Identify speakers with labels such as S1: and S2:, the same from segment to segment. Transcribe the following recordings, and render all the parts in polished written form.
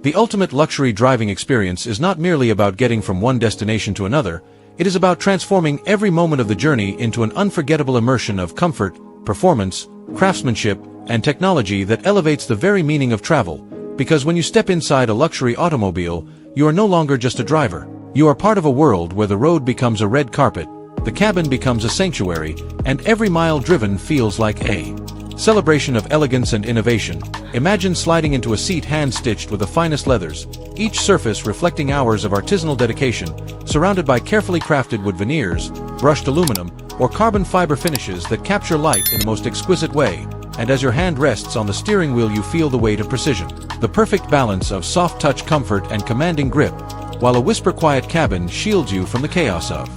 S1: The ultimate luxury driving experience is not merely about getting from one destination to another, it is about transforming every moment of the journey into an unforgettable immersion of comfort, performance, craftsmanship, and technology that elevates the very meaning of travel. Because when you step inside a luxury automobile, you are no longer just a driver. You are part of a world where the road becomes a red carpet, the cabin becomes a sanctuary, and every mile driven feels like a celebration of elegance and innovation. Imagine sliding into a seat hand-stitched with the finest leathers, each surface reflecting hours of artisanal dedication, surrounded by carefully crafted wood veneers, brushed aluminum, or carbon fiber finishes that capture light in the most exquisite way. And as your hand rests on the steering wheel, you feel the weight of precision. The perfect balance of soft touch comfort and commanding grip, while a whisper-quiet cabin shields you from the chaos of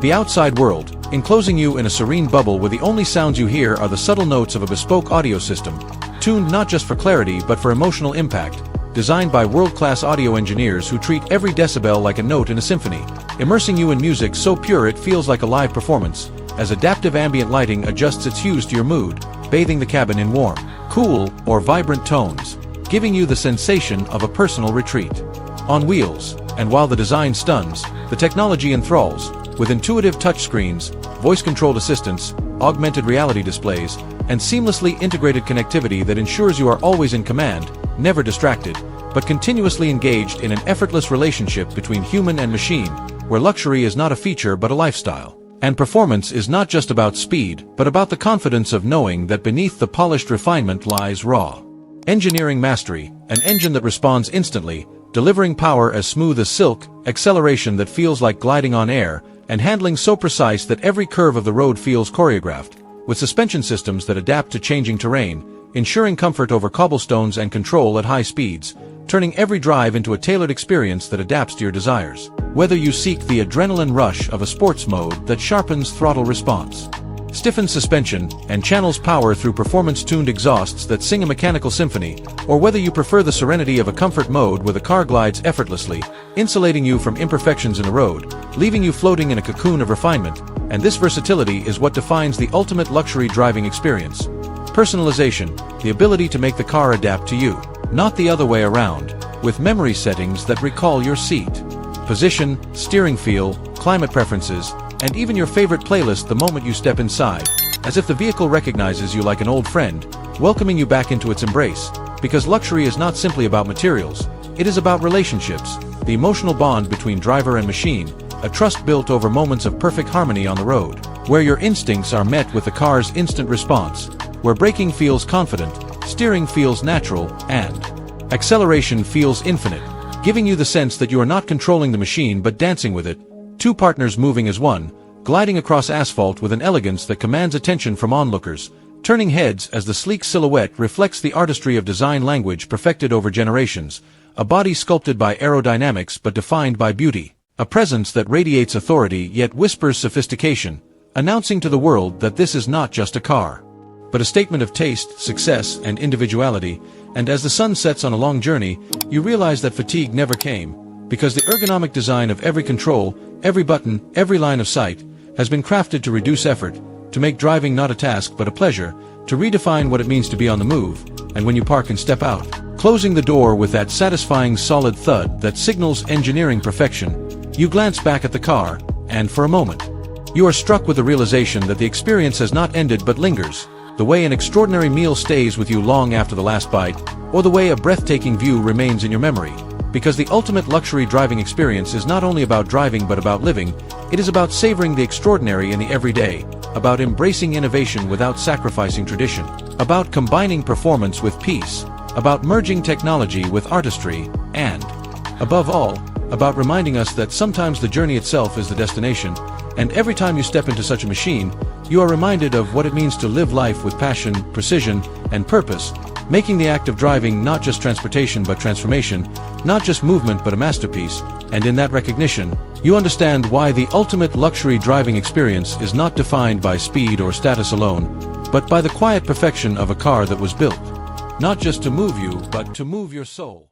S1: the outside world, enclosing you in a serene bubble where the only sounds you hear are the subtle notes of a bespoke audio system, tuned not just for clarity but for emotional impact, designed by world-class audio engineers who treat every decibel like a note in a symphony, immersing you in music so pure it feels like a live performance, as adaptive ambient lighting adjusts its hues to your mood, bathing the cabin in warm, cool, or vibrant tones, giving you the sensation of a personal retreat. On wheels, and while the design stuns, the technology enthralls, with intuitive touchscreens, voice-controlled assistants, augmented reality displays, and seamlessly integrated connectivity that ensures you are always in command, never distracted, but continuously engaged in an effortless relationship between human and machine, where luxury is not a feature but a lifestyle. And performance is not just about speed, but about the confidence of knowing that beneath the polished refinement lies raw engineering mastery, an engine that responds instantly, delivering power as smooth as silk, acceleration that feels like gliding on air, and handling so precise that every curve of the road feels choreographed, with suspension systems that adapt to changing terrain, ensuring comfort over cobblestones and control at high speeds, turning every drive into a tailored experience that adapts to your desires. Whether you seek the adrenaline rush of a sports mode that sharpens throttle response, stiffens suspension, and channels power through performance-tuned exhausts that sing a mechanical symphony, or whether you prefer the serenity of a comfort mode where the car glides effortlessly, insulating you from imperfections in the road, leaving you floating in a cocoon of refinement, and this versatility is what defines the ultimate luxury driving experience. Personalization, the ability to make the car adapt to you, not the other way around, with memory settings that recall your seat, position, steering feel, climate preferences, and even your favorite playlist the moment you step inside, as if the vehicle recognizes you like an old friend, welcoming you back into its embrace. Because luxury is not simply about materials, it is about relationships, the emotional bond between driver and machine, a trust built over moments of perfect harmony on the road, where your instincts are met with the car's instant response, where braking feels confident, steering feels natural, and acceleration feels infinite, giving you the sense that you are not controlling the machine but dancing with it, two partners moving as one, gliding across asphalt with an elegance that commands attention from onlookers, turning heads as the sleek silhouette reflects the artistry of design language perfected over generations, a body sculpted by aerodynamics but defined by beauty, a presence that radiates authority yet whispers sophistication, announcing to the world that this is not just a car, but a statement of taste, success, and individuality. And as the sun sets on a long journey, you realize that fatigue never came, because the ergonomic design of every control, every button, every line of sight, has been crafted to reduce effort, to make driving not a task but a pleasure, to redefine what it means to be on the move, and when you park and step out, closing the door with that satisfying solid thud that signals engineering perfection, you glance back at the car, and for a moment, you are struck with the realization that the experience has not ended but lingers, the way an extraordinary meal stays with you long after the last bite, or the way a breathtaking view remains in your memory. Because the ultimate luxury driving experience is not only about driving but about living, it is about savoring the extraordinary in the everyday, about embracing innovation without sacrificing tradition, about combining performance with peace, about merging technology with artistry, and, above all, about reminding us that sometimes the journey itself is the destination, and every time you step into such a machine, you are reminded of what it means to live life with passion, precision, and purpose, making the act of driving not just transportation but transformation, not just movement but a masterpiece, and in that recognition, you understand why the ultimate luxury driving experience is not defined by speed or status alone, but by the quiet perfection of a car that was built, not just to move you but to move your soul.